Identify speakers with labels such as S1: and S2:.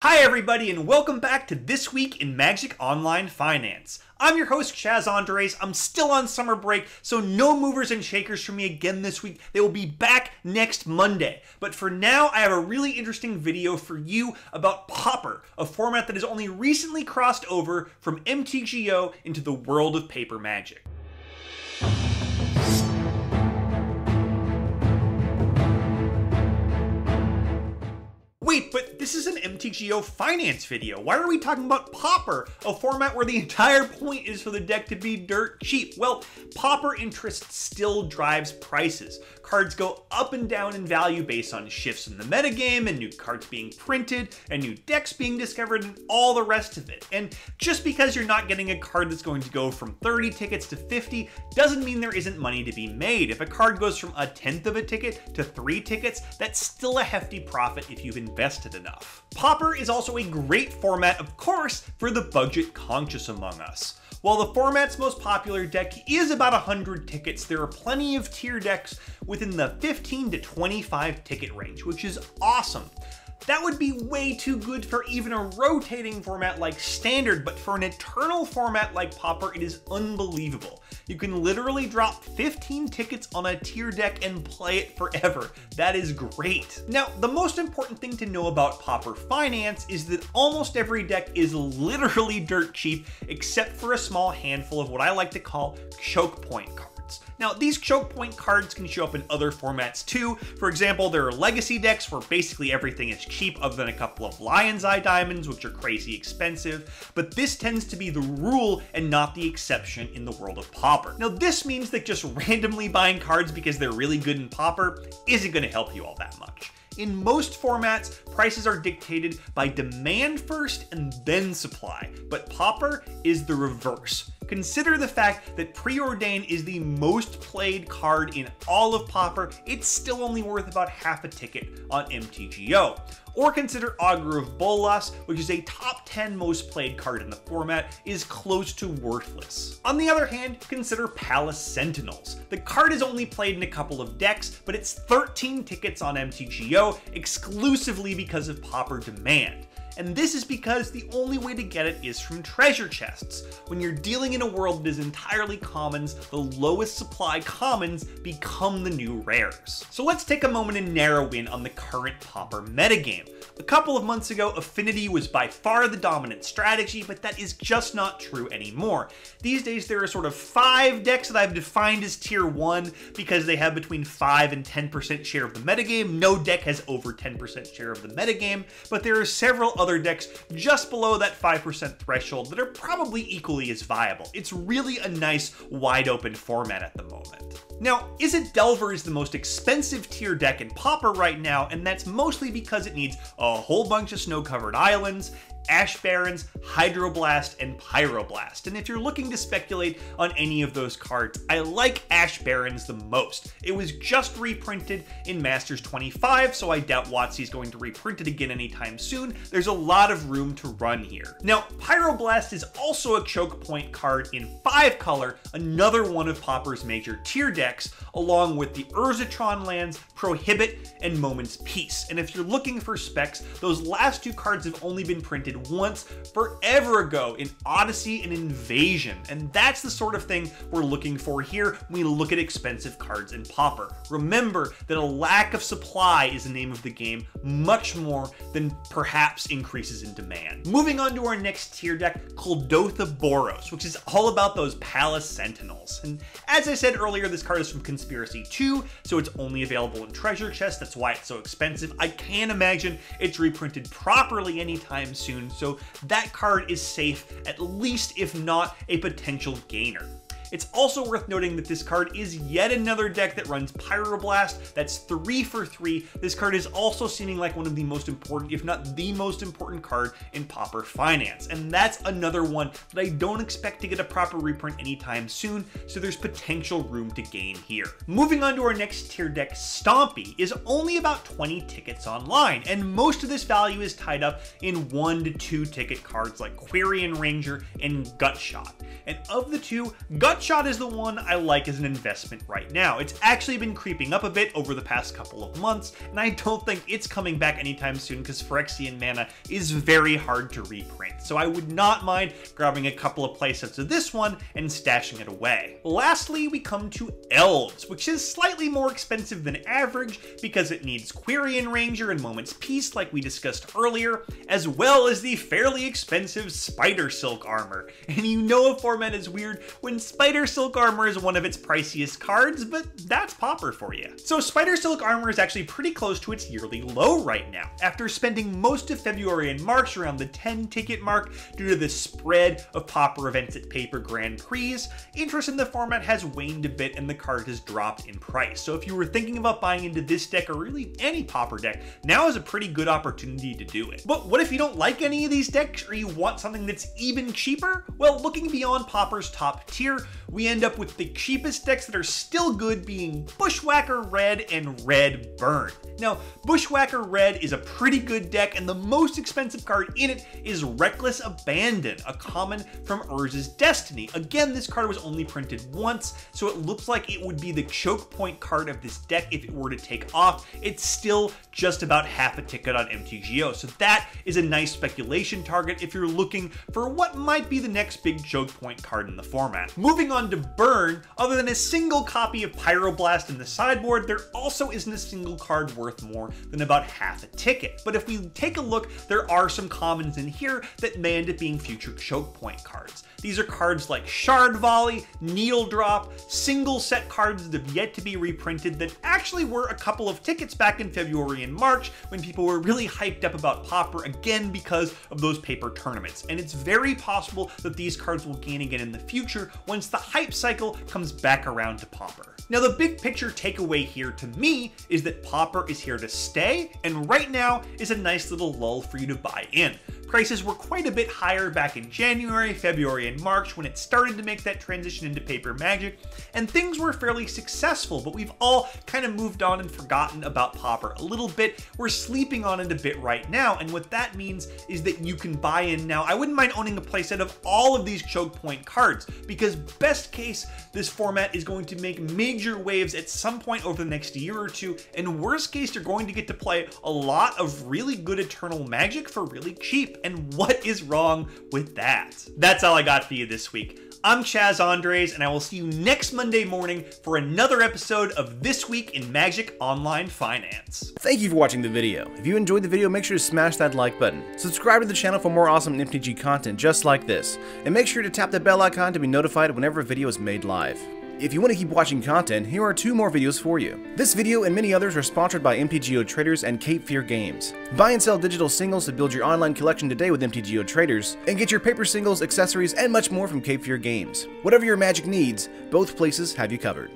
S1: Hi everybody and welcome back to This Week in Magic Online Finance. I'm your host Chaz Andres. I'm still on summer break, so no movers and shakers for me again this week. They will be back next Monday. But for now, I have a really interesting video for you about Pauper, a format that has only recently crossed over from MTGO into the world of paper magic. Wait, but this is an MTGO finance video. Why are we talking about Pauper, a format where the entire point is for the deck to be dirt cheap? Well, Pauper interest still drives prices. Cards go up and down in value based on shifts in the metagame and new cards being printed and new decks being discovered and all the rest of it. And just because you're not getting a card that's going to go from 30 tickets to 50 doesn't mean there isn't money to be made. If a card goes from a tenth of a ticket to 3 tickets, that's still a hefty profit if you've invested enough. Pauper is also a great format, of course, for the budget conscious among us. While the format's most popular deck is about 100 tickets, there are plenty of tier decks within the 15 to 25 ticket range, which is awesome. That would be way too good for even a rotating format like Standard, but for an eternal format like Pauper, it is unbelievable. You can literally drop 15 tickets on a tier deck and play it forever. That is great. Now, the most important thing to know about Pauper Finance is that almost every deck is literally dirt cheap, except for a small handful of what I like to call choke point cards. Now, these choke point cards can show up in other formats too. For example, there are legacy decks where basically everything is cheap other than a couple of Lion's Eye diamonds, which are crazy expensive, but this tends to be the rule and not the exception in the world of Pauper. Now, this means that just randomly buying cards because they're really good in Pauper isn't going to help you all that much. In most formats, prices are dictated by demand first and then supply, but Pauper is the reverse. Consider the fact that Preordain is the most played card in all of Pauper. It's still only worth about half a ticket on MTGO. Or consider Augur of Boros, which is a top 10 most played card in the format, is close to worthless. On the other hand, consider Palace Sentinels. The card is only played in a couple of decks, but it's 13 tickets on MTGO exclusively because of Pauper demand. And this is because the only way to get it is from treasure chests. When you're dealing in a world that is entirely commons, the lowest supply commons become the new rares. So let's take a moment and narrow in on the current Pauper metagame. A couple of months ago, Affinity was by far the dominant strategy, but that is just not true anymore. These days, there are sort of 5 decks that I've defined as tier 1 because they have between 5 and 10% share of the metagame. No deck has over 10% share of the metagame, but there are several other decks just below that 5% threshold that are probably equally as viable. It's really a nice, wide open format at the moment. Now, Delvar is the most expensive tier deck in Pauper right now, and that's mostly because it needs a whole bunch of snow-covered islands, Ash Barrens, Hydroblast, and Pyroblast. And if you're looking to speculate on any of those cards, I like Ash Barrens the most. It was just reprinted in Masters 25, so I doubt WotC's going to reprint it again anytime soon. There's a lot of room to run here. Now, Pyroblast is also a choke point card in 5 color, another one of Pauper's major tier decks, along with the Urzatron lands, Prohibit, and Moment's Peace. And if you're looking for specs, those last 2 cards have only been printed once forever ago in Odyssey and Invasion, and that's the sort of thing we're looking for here when we look at expensive cards in Pauper. Remember that a lack of supply is the name of the game, much more than perhaps increases in demand. Moving on to our next tier deck, Kuldotha Boros, which is all about those Palace Sentinels. And as I said earlier, this card is from Conspiracy 2, so it's only available in treasure chests. That's why it's so expensive. I can't imagine it's reprinted properly anytime soon, so that card is safe, at least if not a potential gainer. It's also worth noting that this card is yet another deck that runs Pyroblast. That's 3 for 3. This card is also seeming like one of the most important, if not the most important card in Pauper Finance. And that's another one that I don't expect to get a proper reprint anytime soon, so there's potential room to gain here. Moving on to our next tier deck, Stompy is only about 20 tickets online, and most of this value is tied up in 1 to 2 ticket cards like Quarian Ranger and Gutshot. And of the two, Gutshot Gutshot is the one I like as an investment right now. It's actually been creeping up a bit over the past couple of months, and I don't think it's coming back anytime soon because Phyrexian mana is very hard to reprint. So I would not mind grabbing a couple of playsets of this one and stashing it away. Lastly, we come to Elves, which is slightly more expensive than average because it needs Quirion Ranger and Moment's Peace like we discussed earlier, as well as the fairly expensive Spider Silk armor. And you know a format is weird when Spider Silk armor is one of its priciest cards, but that's Pauper for you. So Spider Silk armor is actually pretty close to its yearly low right now, after spending most of February and March around the 10 ticket mark due to the spread of Pauper events at Paper Grand Prix. Interest in the format has waned a bit and the card has dropped in price. So if you were thinking about buying into this deck or really any Pauper deck, now is a pretty good opportunity to do it. But what if you don't like any of these decks or you want something that's even cheaper? Well, looking beyond Pauper's top tier, we end up with the cheapest decks that are still good being Bushwhacker Red and Red Burn. Now, Bushwhacker Red is a pretty good deck, and the most expensive card in it is Reckless Abandon, a common from Urza's Destiny. Again, this card was only printed once, so it looks like it would be the choke point card of this deck if it were to take off. It's still just about half a ticket on MTGO, so that is a nice speculation target if you're looking for what might be the next big choke point card in the format. Moving on to Burn, other than a single copy of Pyroblast in the sideboard, there also isn't a single card worth more than about half a ticket. But if we take a look, there are some commons in here that may end up being future choke point cards. These are cards like Shard Volley, Needle Drop, single set cards that have yet to be reprinted that actually were a couple of tickets back in February and March when people were really hyped up about Pauper again because of those paper tournaments. And it's very possible that these cards will gain again in the future once the hype cycle comes back around to Pauper. Now the big picture takeaway here to me is that Pauper is here to stay, and right now is a nice little lull for you to buy in. Prices were quite a bit higher back in January, February, and March when it started to make that transition into Paper Magic, and things were fairly successful, but we've all kind of moved on and forgotten about Pauper a little bit. We're sleeping on it a bit right now, and what that means is that you can buy in now. I wouldn't mind owning a playset of all of these choke point cards, because best case, this format is going to make major waves at some point over the next year or two, and worst case, you're going to get to play a lot of really good Eternal Magic for really cheap. And what is wrong with that? That's all I got for you this week. I'm Chaz Andres, and I will see you next Monday morning for another episode of This Week in Magic Online Finance.
S2: Thank you for watching the video. If you enjoyed the video, make sure to smash that like button. Subscribe to the channel for more awesome MTG content just like this. And make sure to tap the bell icon to be notified whenever a video is made live. If you want to keep watching content, here are 2 more videos for you. This video and many others are sponsored by MTGO Traders and Cape Fear Games. Buy and sell digital singles to build your online collection today with MTGO Traders, and get your paper singles, accessories, and much more from Cape Fear Games. Whatever your Magic needs, both places have you covered.